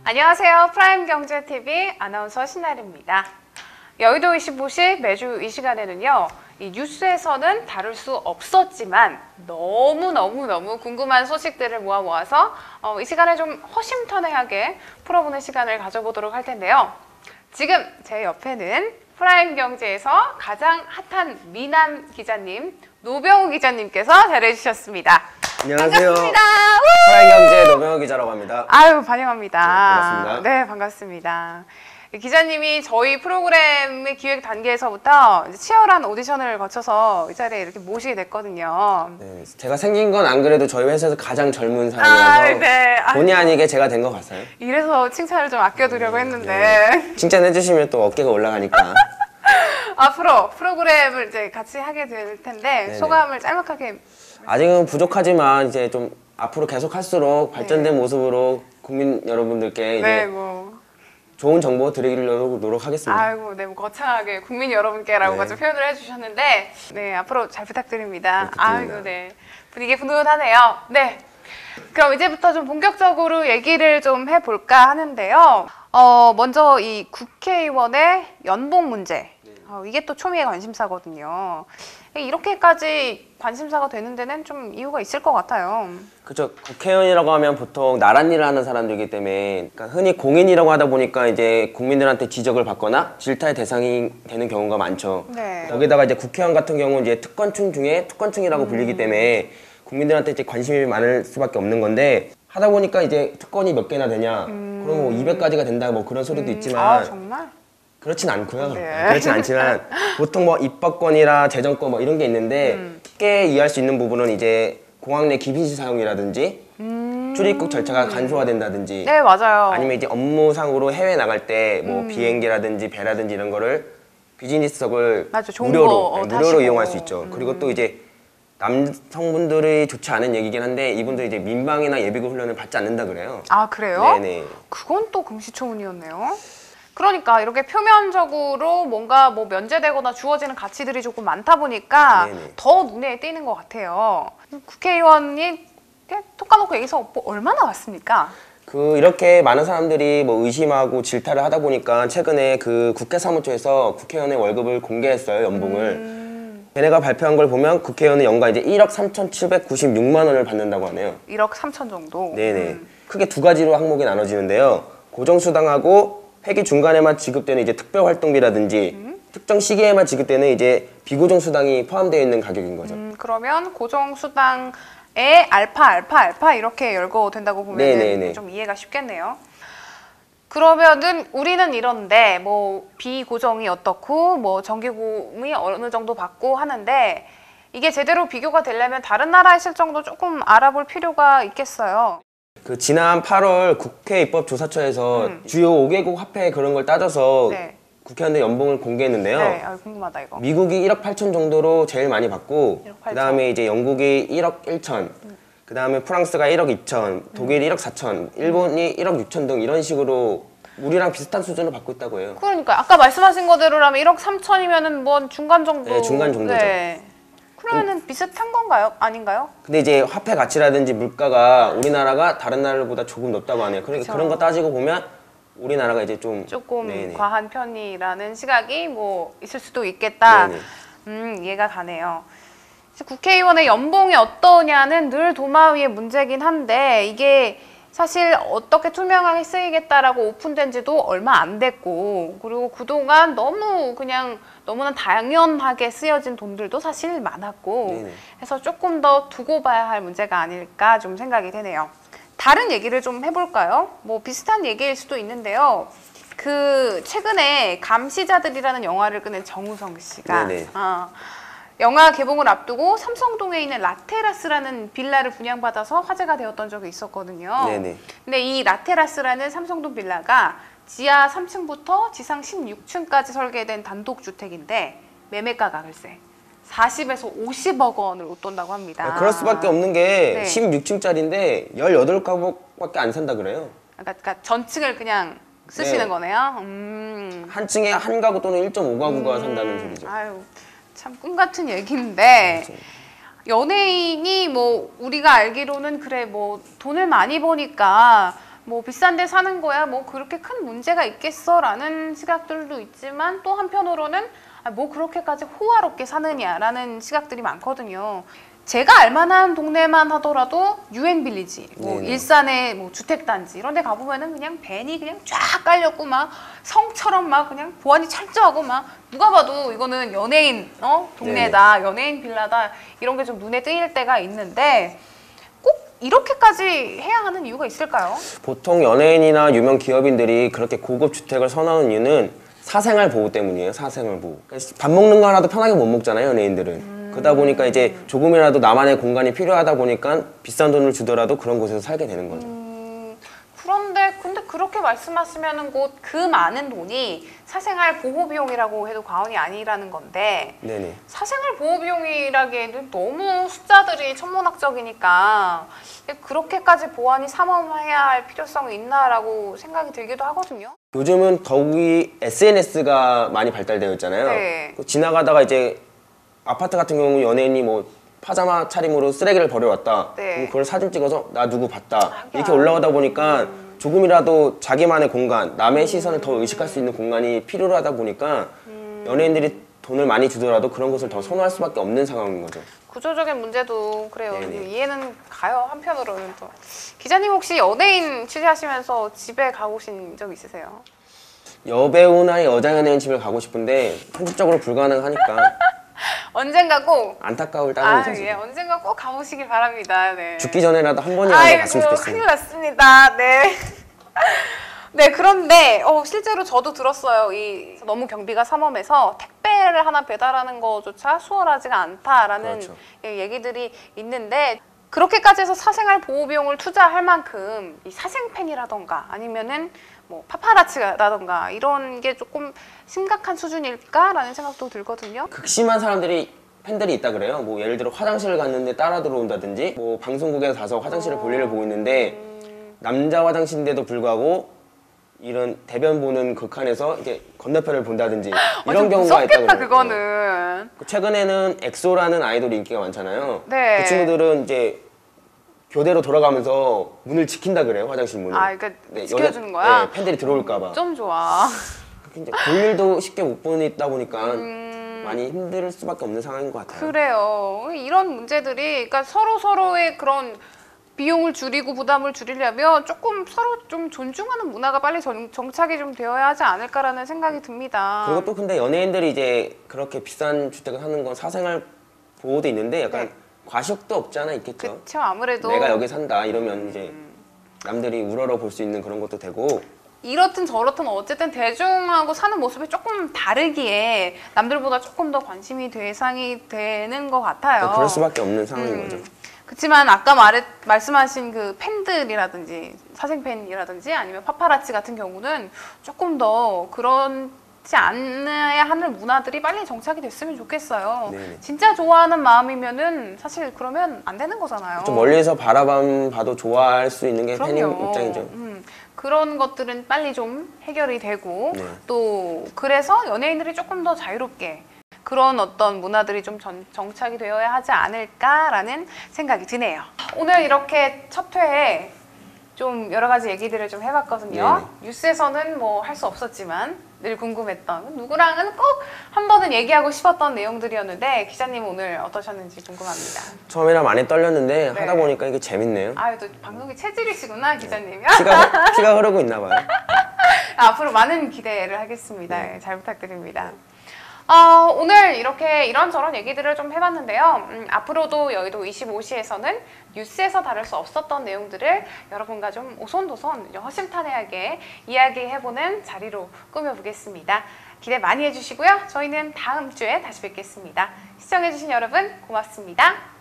안녕하세요. 프라임경제TV 아나운서 신나리입니다. 여의도 25시 매주 이 시간에는요. 이 뉴스에서는 다룰 수 없었지만 너무 궁금한 소식들을 모아서 이 시간에 좀 허심탄회하게 풀어보는 시간을 가져보도록 할 텐데요. 지금 제 옆에는 프라임경제에서 가장 핫한 미남 기자님 노병우 기자님께서 자리해주셨습니다. 안녕하세요. 반갑습니다. 프라임경제 노병우 기자라고 합니다. 아유, 환영합니다. 반갑습니다. 네, 반갑습니다. 기자님이 저희 프로그램의 기획 단계에서부터 이제 치열한 오디션을 거쳐서 이 자리에 이렇게 모시게 됐거든요. 네, 제가 생긴 건 안 그래도 저희 회사에서 가장 젊은 사람이라서 네. 본의 아니게 제가 된 것 같아요. 이래서 칭찬을 좀 아껴두려고 했는데 네. 칭찬해주시면 또 어깨가 올라가니까. 앞으로 프로그램을 이제 같이 하게 될 텐데 네네. 소감을 짤막하게. 아직은 부족하지만 이제 좀 앞으로 계속 할수록 발전된 모습으로 국민 여러분들께 이제 네, 뭐. 좋은 정보 드리려고 노력하겠습니다. 아이고, 네, 뭐 거창하게 국민 여러분께라고 네. 좀 표현을 해주셨는데, 네, 앞으로 잘 부탁드립니다. 부탁드립니다. 아이고, 네, 분위기 분위하네요. 네, 그럼 이제부터 좀 본격적으로 얘기를 좀 해볼까 하는데요. 먼저 이 국회의원의 연봉 문제, 이게 또 초미의 관심사거든요. 이렇게까지 관심사가 되는 데는 좀 이유가 있을 것 같아요. 그렇죠. 국회의원이라고 하면 보통 나란 일을 하는 사람들이기 때문에 그러니까 흔히 공인이라고 하다 보니까 이제 국민들한테 지적을 받거나 질타의 대상이 되는 경우가 많죠. 네. 거기다가 이제 국회의원 같은 경우는 이제 특권층 중에 특권층이라고 불리기 때문에 국민들한테 이제 관심이 많을 수밖에 없는 건데 하다 보니까 이제 특권이 몇 개나 되냐 그럼 뭐 200가지가 된다 뭐 그런 소리도 있지만 아, 정말? 그렇진 않고요. 네. 그렇진 않지만 보통 뭐 입법권이나 재정권 뭐 이런 게 있는데 쉽게 이해할 수 있는 부분은 이제 공항 내 기빈시 사용이라든지 출입국 절차가 간소화된다든지 네, 맞아요. 아니면 이제 업무상으로 해외 나갈 때 뭐 비행기라든지 배라든지 이런 거를 비즈니스석을 맞아, 좋은 무료로 거, 무료로 타시고. 이용할 수 있죠. 그리고 또 이제 남성분들이 좋지 않은 얘기긴 한데 이분들이 이제 민방위나 예비군 훈련을 받지 않는다 그래요. 아, 그래요? 네네. 그건 또 금시초문이었네요. 그러니까 이렇게 표면적으로 뭔가 뭐 면제되거나 주어지는 가치들이 조금 많다 보니까 네네. 더 눈에 띄는 것 같아요. 국회의원이 그냥 톡 까놓고 여기서 뭐 얼마나 왔습니까? 이렇게 많은 사람들이 뭐 의심하고 질타를 하다 보니까 최근에 그 국회 사무처에서 국회의원의 월급을 공개했어요, 연봉을. 걔네가 발표한 걸 보면 국회의원은 연간 이제 1억 3,796만 원을 받는다고 하네요. 1억 3천 정도? 네네. 크게 두 가지로 항목이 나눠지는데요. 고정수당하고 회기 중간에만 지급되는 이제 특별활동비라든지 특정 시기에만 지급되는 이제 비고정수당이 포함되어 있는 가격인 거죠. 그러면 고정수당에 알파 이렇게 열거된다고 네네네. 보면 좀 이해가 쉽겠네요. 그러면은 우리는 이런데 뭐 비고정이 어떻고 뭐 정기고금이 어느 정도 받고 하는데 이게 제대로 비교가 되려면 다른 나라의 실정도 조금 알아볼 필요가 있겠어요. 그 지난 8월 국회 입법조사처에서 주요 5개국 화폐 그런 걸 따져서 네. 국회의원들 연봉을 공개했는데요. 네, 궁금하다 이거. 미국이 1억 8천 정도로 제일 많이 받고 1억 8천. 그다음에 이제 영국이 1억 1천 그다음에 프랑스가 1억 2천 독일이 1억 4천 일본이 1억 6천 등 이런 식으로 우리랑 비슷한 수준을 받고 있다고 해요. 그러니까 아까 말씀하신 거대로라면 1억 3천이면은 뭐 중간 정도. 네, 중간 정도죠. 네. 그러면은 비슷한 건가요? 아닌가요? 근데 이제 화폐 가치라든지 물가가 우리나라가 다른 나라보다 조금 높다고 하네요. 그러니까 그쵸. 그런 거 따지고 보면 우리나라가 이제 조금 네네. 과한 편이라는 시각이 뭐 있을 수도 있겠다. 네네. 이해가 가네요. 국회의원의 연봉이 어떠냐는 늘 도마 위의 문제긴 한데 이게 사실 어떻게 투명하게 쓰이겠다라고 오픈된 지도 얼마 안 됐고 그리고 그동안 너무나 당연하게 쓰여진 돈들도 사실 많았고 네네. 해서 조금 더 두고 봐야 할 문제가 아닐까 좀 생각이 되네요. 다른 얘기를 좀 해볼까요? 뭐 비슷한 얘기일 수도 있는데요. 그 최근에 감시자들이라는 영화를 끝낸 정우성 씨가 네네. 영화 개봉을 앞두고 삼성동에 있는 라테라스라는 빌라를 분양받아서 화제가 되었던 적이 있었거든요. 네네. 근데 이 라테라스라는 삼성동 빌라가 지하 3층부터 지상 16층까지 설계된 단독주택인데 매매가가 글쎄 40에서 50억 원을 웃돈다고 합니다. 그럴 수밖에 없는 게 네. 16층짜리인데 18가구밖에 안 산다 그래요. 그러니까 전층을 그냥 쓰시는 네. 거네요. 한 층에 한 가구 또는 1.5가구가 산다는 소리죠. 아유, 참 꿈 같은 얘기인데 연예인이 뭐 우리가 알기로는 그래 뭐 돈을 많이 버니까 뭐 비싼 데 사는 거야 뭐 그렇게 큰 문제가 있겠어 라는 시각들도 있지만 또 한편으로는 뭐 그렇게까지 호화롭게 사느냐라는 시각들이 많거든요. 제가 알만한 동네만 하더라도 유엔빌리지, 뭐 네네. 일산의 뭐 주택단지 이런 데 가보면은 그냥 벤이 그냥 쫙 깔렸고 막 성처럼 막 그냥 보안이 철저하고 막 누가 봐도 이거는 연예인 동네다, 연예인 빌라다 이런 게 좀 눈에 띄일 때가 있는데 꼭 이렇게까지 해야 하는 이유가 있을까요? 보통 연예인이나 유명 기업인들이 그렇게 고급 주택을 선호하는 이유는 사생활 보호 때문이에요. 사생활 보호. 밥 먹는 거 하나도 편하게 못 먹잖아요, 연예인들은. 그러다 보니까 이제 조금이라도 나만의 공간이 필요하다 보니까 비싼 돈을 주더라도 그런 곳에서 살게 되는 거죠. 근데 그렇게 말씀하시면은 곧 그 많은 돈이 사생활 보호 비용이라고 해도 과언이 아니라는 건데 네네. 사생활 보호 비용이라기에는 너무 숫자들이 천문학적이니까 그렇게까지 보안이 삼엄해야 할 필요성이 있나라고 생각이 들기도 하거든요. 요즘은 더욱이 SNS가 많이 발달되어 있잖아요. 네. 지나가다가 이제 아파트 같은 경우 연예인이 뭐 파자마 차림으로 쓰레기를 버려왔다. 네. 그럼 그걸 사진 찍어서 나 누구 봤다. 이렇게 올라오다 보니까 조금이라도 자기만의 공간, 남의 시선을 더 의식할 수 있는 공간이 필요로 하다 보니까 연예인들이 돈을 많이 주더라도 그런 것을 더 선호할 수밖에 없는 상황인 거죠. 구조적인 문제도 그래요. 네네. 이해는 가요. 한편으로는 또. 기자님 혹시 연예인 취재하시면서 집에 가보신 적 있으세요? 여배우나 여자 연예인 집을 가고 싶은데 현실적으로 불가능하니까 언젠가 꼭 안타까울 따름이죠. 예, 지금. 언젠가 꼭 가보시길 바랍니다. 네. 죽기 전에라도 한 번이라도 갔으면 큰일 좋겠습니다. 났습니다. 네. 네, 그런데 실제로 저도 들었어요. 너무 경비가 삼엄해서 택배를 하나 배달하는 거조차 수월하지가 않다라는 그렇죠. 얘기들이 있는데 그렇게까지 해서 사생활 보호 비용을 투자할 만큼 이 사생팬이라던가 아니면은 뭐 파파라치라던가 이런 게 조금 심각한 수준일까라는 생각도 들거든요. 극심한 팬들이 있다 그래요. 뭐 예를 들어 화장실을 갔는데 따라 들어온다든지 뭐 방송국에 가서 화장실을 볼일을 보고 있는데 남자 화장실인데도 불구하고 이런 대변 보는 극한에서 이제 건너편을 본다든지 이런 좀 경우가 있다고 무섭겠다 그래요. 그거는. 최근에는 엑소라는 아이돌이 인기가 많잖아요. 네. 그 친구들은 이제 교대로 돌아가면서 문을 지킨다 그래요. 화장실 문을. 그러니까 지켜주는 거야? 네, 팬들이 들어올까 봐. 좀 좋아. 이제 볼 일도 쉽게 못 보다 보니까 많이 힘들 수밖에 없는 상황인 것 같아요. 그래요. 이런 문제들이 그러니까 서로의 그런 비용을 줄이고 부담을 줄이려면 조금 서로 좀 존중하는 문화가 빨리 정착이 좀 되어야 하지 않을까라는 생각이 듭니다. 그리고 또 근데 연예인들이 이제 그렇게 비싼 주택을 사는 건 사생활 보호도 있는데 약간 과식도 없지 않아 있겠죠. 그렇죠. 아무래도 내가 여기 산다 이러면 이제 남들이 우러러 볼 수 있는 그런 것도 되고 이렇든 저렇든 어쨌든 대중하고 사는 모습이 조금 다르기에 남들보다 조금 더 관심이 대상이 되는 것 같아요. 그럴 수밖에 없는 상황인 거죠. 그렇지만 아까 말씀하신 그 팬들이라든지 사생팬이라든지 아니면 파파라치 같은 경우는 조금 더 그렇지 않아야 하는 문화들이 빨리 정착이 됐으면 좋겠어요. 네네. 진짜 좋아하는 마음이면은 사실 그러면 안 되는 거잖아요. 좀 멀리서 바라만 봐도 좋아할 수 있는 게 팬의 그럼요. 입장이죠. 그런 것들은 빨리 좀 해결이 되고 네. 또 그래서 연예인들이 조금 더 자유롭게 그런 어떤 문화들이 좀 정착이 되어야 하지 않을까라는 생각이 드네요. 오늘 이렇게 첫 회에 좀 여러 가지 얘기들을 좀 해봤거든요. 뉴스에서는 뭐 할 수 없었지만 늘 궁금했던 누구랑은 꼭 한 번은 얘기하고 싶었던 내용들이었는데 기자님 오늘 어떠셨는지 궁금합니다. 처음에는 많이 떨렸는데 네. 하다 보니까 이게 재밌네요. 또 방송이 체질이시구나 기자님이. 피가 흐르고 있나 봐요. 앞으로 많은 기대를 하겠습니다. 네. 잘 부탁드립니다. 오늘 이렇게 이런저런 얘기들을 좀 해봤는데요. 앞으로도 여의도 25시에서는 뉴스에서 다룰 수 없었던 내용들을 여러분과 좀 오손도손 허심탄회하게 이야기해보는 자리로 꾸며보겠습니다. 기대 많이 해주시고요. 저희는 다음 주에 다시 뵙겠습니다. 시청해주신 여러분 고맙습니다.